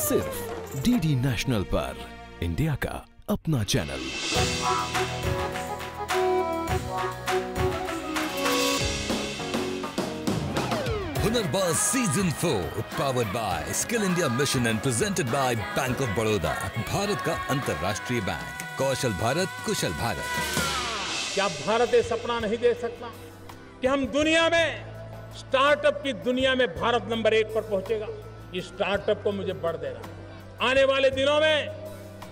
सिर्फ DD national पर, India का अपना channel. Hunarbaaz season 4 powered by skill India mission and presented by bank of Baroda, Bharat का अंतर्राष्ट्रीय बैंक। कौशल भारत, कुशल भारत। क्या भारत ये सपना नहीं देख सकता कि हम दुनिया में स्टार्टअप की दुनिया में भारत नंबर 1 पर पहुंचेगा? इस स्टार्टअप को मुझे बढ़ देना। आने वाले दिनों में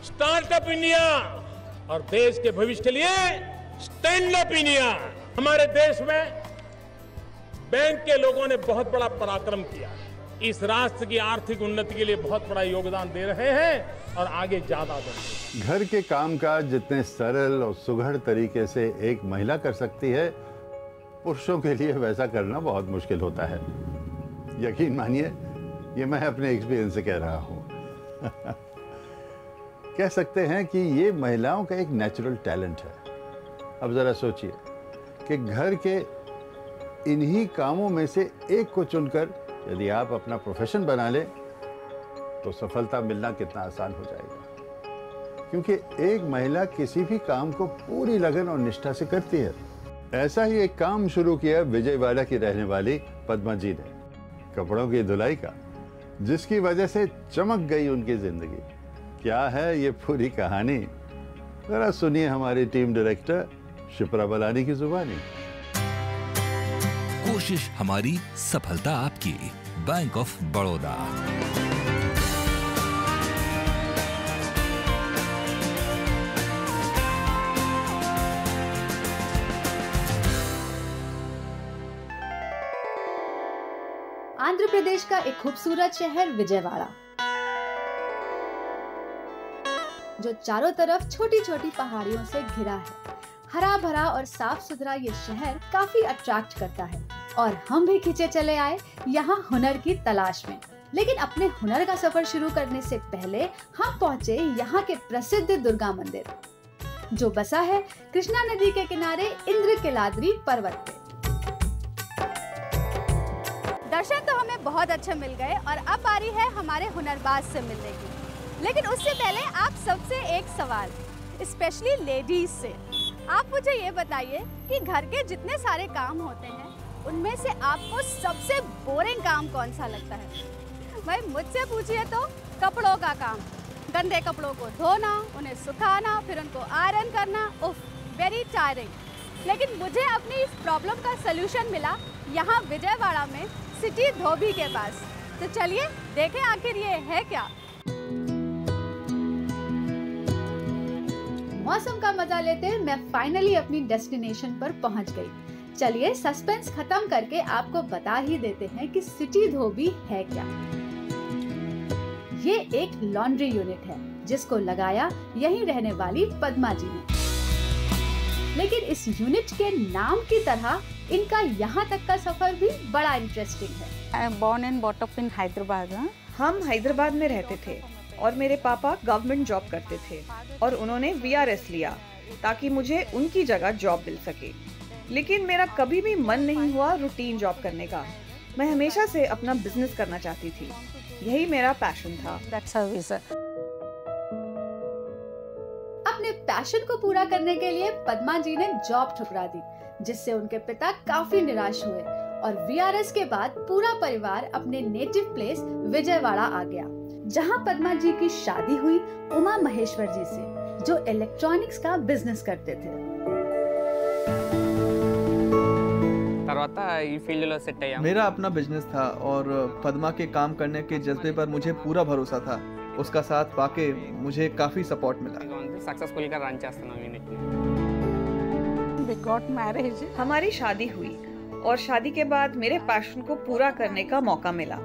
स्टार्टअप इंडिया और देश के भविष्य के लिए स्टैंड अप इंडिया। हमारे देश में बैंक के लोगों ने बहुत बड़ा पराक्रम किया, इस राष्ट्र की आर्थिक उन्नति के लिए बहुत बड़ा योगदान दे रहे हैं और आगे ज्यादा देंगे। घर के कामकाज जितने सरल और सुघड़ तरीके से एक महिला कर सकती है, पुरुषों के लिए वैसा करना बहुत मुश्किल होता है। यकीन मानिए, ये मैं अपने एक्सपीरियंस से कह रहा हूँ। कह सकते हैं कि ये महिलाओं का एक नेचुरल टैलेंट है। अब जरा सोचिए कि घर के इन्हीं कामों में से एक को चुनकर यदि आप अपना प्रोफेशन बना लें तो सफलता मिलना कितना आसान हो जाएगा, क्योंकि एक महिला किसी भी काम को पूरी लगन और निष्ठा से करती है। ऐसा ही एक काम शुरू किया विजयवाड़ा की रहने वाली पद्मा जी ने, कपड़ों की धुलाई का, जिसकी वजह से चमक गई उनकी जिंदगी। क्या है ये पूरी कहानी, जरा सुनिए हमारी टीम डायरेक्टर शिप्रा बलानी की जुबानी। कोशिश हमारी, सफलता आपकी, बैंक ऑफ बड़ौदा। आंध्र प्रदेश का एक खूबसूरत शहर विजयवाड़ा, जो चारों तरफ छोटी छोटी पहाड़ियों से घिरा है। हरा भरा और साफ सुथरा ये शहर काफी अट्रैक्ट करता है और हम भी खींचे चले आए यहाँ हुनर की तलाश में। लेकिन अपने हुनर का सफर शुरू करने से पहले हम पहुँचे यहाँ के प्रसिद्ध दुर्गा मंदिर, जो बसा है कृष्णा नदी के किनारे इंद्रकिलाद्री पर्वत पे। दर्शन तो हमें बहुत अच्छे मिल गए और अब बारी है हमारे हुनरबाज से मिलने की। लेकिन उससे पहले आप सबसे एक सवाल, स्पेशली लेडीज से। आप मुझे ये बताइए कि घर के जितने सारे काम होते हैं उनमें से आपको सबसे बोरिंग काम कौन सा लगता है? भाई मुझसे पूछिए तो कपड़ों का काम, गंदे कपड़ों को धोना, उन्हें सुखाना, फिर उनको आयरन करना, उफ, वेरी टायरिंग। लेकिन मुझे अपनी इस प्रॉब्लम का सलूशन मिला यहाँ विजयवाड़ा में सिटी धोबी के पास। तो चलिए देखें आखिर ये है क्या। मौसम का मजा लेते मैं फाइनली अपनी डेस्टिनेशन पर पहुंच गई। चलिए सस्पेंस खत्म करके आपको बता ही देते हैं कि सिटी धोबी है क्या। ये एक लॉन्ड्री यूनिट है जिसको लगाया यहीं रहने वाली पद्मा जी ने। लेकिन इस यूनिट के नाम की तरह इनका यहाँ तक का सफर भी बड़ा इंटरेस्टिंग है। I am born and bought up in Hyderabad. हम हैदराबाद में रहते थे और मेरे पापा गवर्नमेंट जॉब करते थे और उन्होंने VRS लिया ताकि मुझे उनकी जगह जॉब मिल सके। लेकिन मेरा कभी भी मन नहीं हुआ रूटीन जॉब करने का। मैं हमेशा से अपना बिजनेस करना चाहती थी, यही मेरा पैशन था। अपने पैशन को पूरा करने के लिए पद्मा जी ने जॉब ठुकरा दी, जिससे उनके पिता काफी निराश हुए और VRS के बाद पूरा परिवार अपने नेटिव प्लेस विजयवाड़ा आ गया, जहां पद्मा जी की शादी हुई उमा महेश्वर जी से, जो इलेक्ट्रॉनिक्स का बिजनेस करते थे। मेरा अपना बिजनेस था और पद्मा के काम करने के जज्बे पर मुझे पूरा भरोसा था। उसका साथ पाके मुझे काफी सपोर्ट मिला। हमारी शादी हुई और शादी के बाद मेरे पैशन को पूरा करने का मौका मिला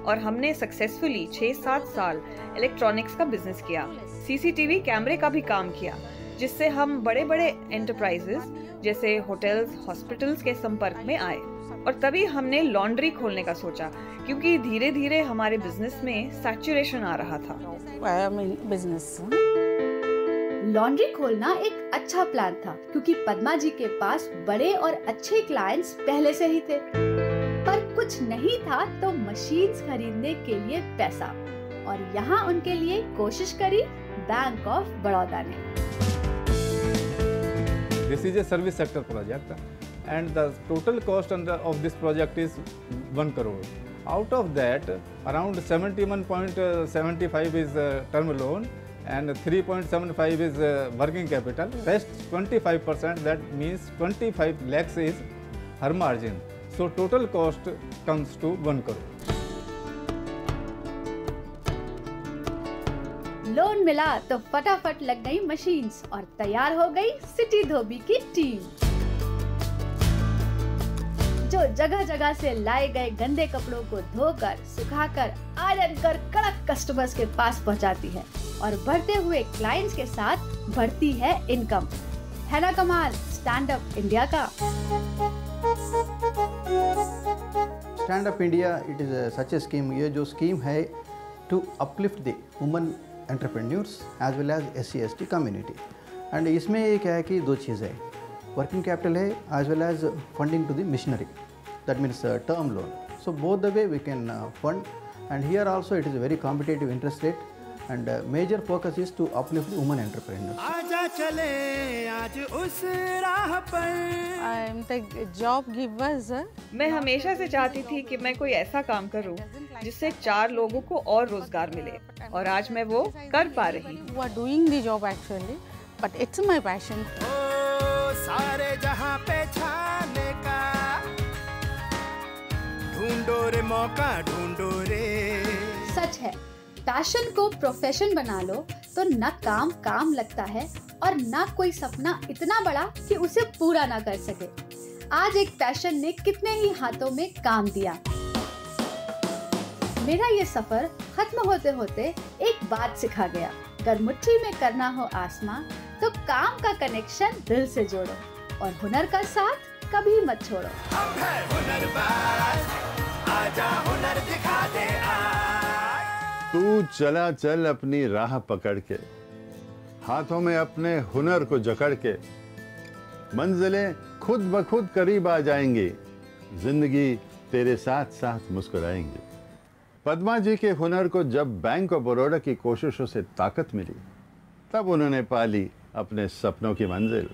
और हमने सक्सेसफुली 6-7 साल इलेक्ट्रॉनिक्स का बिजनेस किया। CCTV कैमरे का भी काम किया, जिससे हम बड़े बड़े एंटरप्राइजेस जैसे होटल्स, हॉस्पिटल्स के संपर्क में आए। और तभी हमने लॉन्ड्री खोलने का सोचा, क्योंकि धीरे धीरे हमारे बिजनेस में सैचुरेशन आ रहा था। लॉन्ड्री खोलना एक अच्छा प्लान था, क्योंकि पद्मा जी के पास बड़े और अच्छे क्लाइंट्स पहले से ही थे, पर कुछ नहीं था तो मशीन्स खरीदने के लिए पैसा। और यहाँ उनके लिए कोशिश करी बैंक ऑफ बड़ौदा ने। This is a service sector project and the total cost of this project is 1 crore. Out of that, around 71.75 is term loan and 3.75 is working capital. Rest 25%, that means 25 lakhs is her margin. So total cost comes to 1 crore. Loan मिला तो फटाफट लग गई machines और तैयार हो गई city धोबी की टीम, जो जगह जगह से लाए गए गंदे कपड़ों को धोकर, सुखाकर, आयरन कर कड़क कस्टमर्स के पास पहुंचाती है और बढ़ते हुए क्लाइंट्स के साथ बढ़ती है इनकम। है ना कमाल स्टैंड अप इंडिया का। Stand up India it is such a scheme. ये जो स्कीम है to uplift the women entrepreneurs as well as SC/ST community. And इसमें ये क्या है कि 2 चीज़ें है, वर्किंग कैपिटल है as well as funding to the missionary, that means term loan. So both the way we can fund and here also it is very competitive interest rate and major focus is to uplift the women entrepreneurs. आजा चले आज उस राह पर। I am the job givers. मैं हमेशा से चाहती थी कि मैं कोई ऐसा काम करूं जिससे 4 लोगों को और रोजगार मिले और आज मैं वो कर पा रही हूँ। Who are doing the job actually, but it's my passion. ओ सारे जहां पे छाने का ढूंढो रे मौका ढूंढो रे। सच है, पैशन को प्रोफेशन बना लो तो न काम काम लगता है और न कोई सपना इतना बड़ा कि उसे पूरा ना कर सके। आज एक पैशन ने कितने ही हाथों में काम दिया। मेरा ये सफर खत्म होते होते एक बात सिखा गया, अगर मुट्ठी में करना हो आसमां तो काम का कनेक्शन दिल से जोड़ो और हुनर का साथ कभी मत छोड़ो। हम है हुनरबाज, आजा हुनर दिखा दे तू चला चल अपनी राह पकड़ के, हाथों में अपने हुनर को जकड़ के, मंजिलें खुद ब खुद करीब आ जाएंगी, जिंदगी तेरे साथ साथ मुस्कुराएंगी। पद्मा जी के हुनर को जब बैंक ऑफ बड़ौदा की कोशिशों से ताकत मिली, तब उन्होंने पाली अपने सपनों की मंजिल,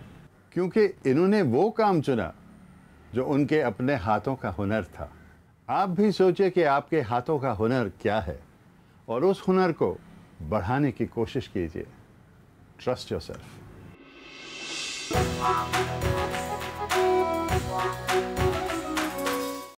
क्योंकि इन्होंने वो काम चुना जो उनके अपने हाथों का हुनर था। आप भी सोचिए कि आपके हाथों का हुनर क्या है और उस हुनर को बढ़ाने की कोशिश कीजिए। Trust yourself.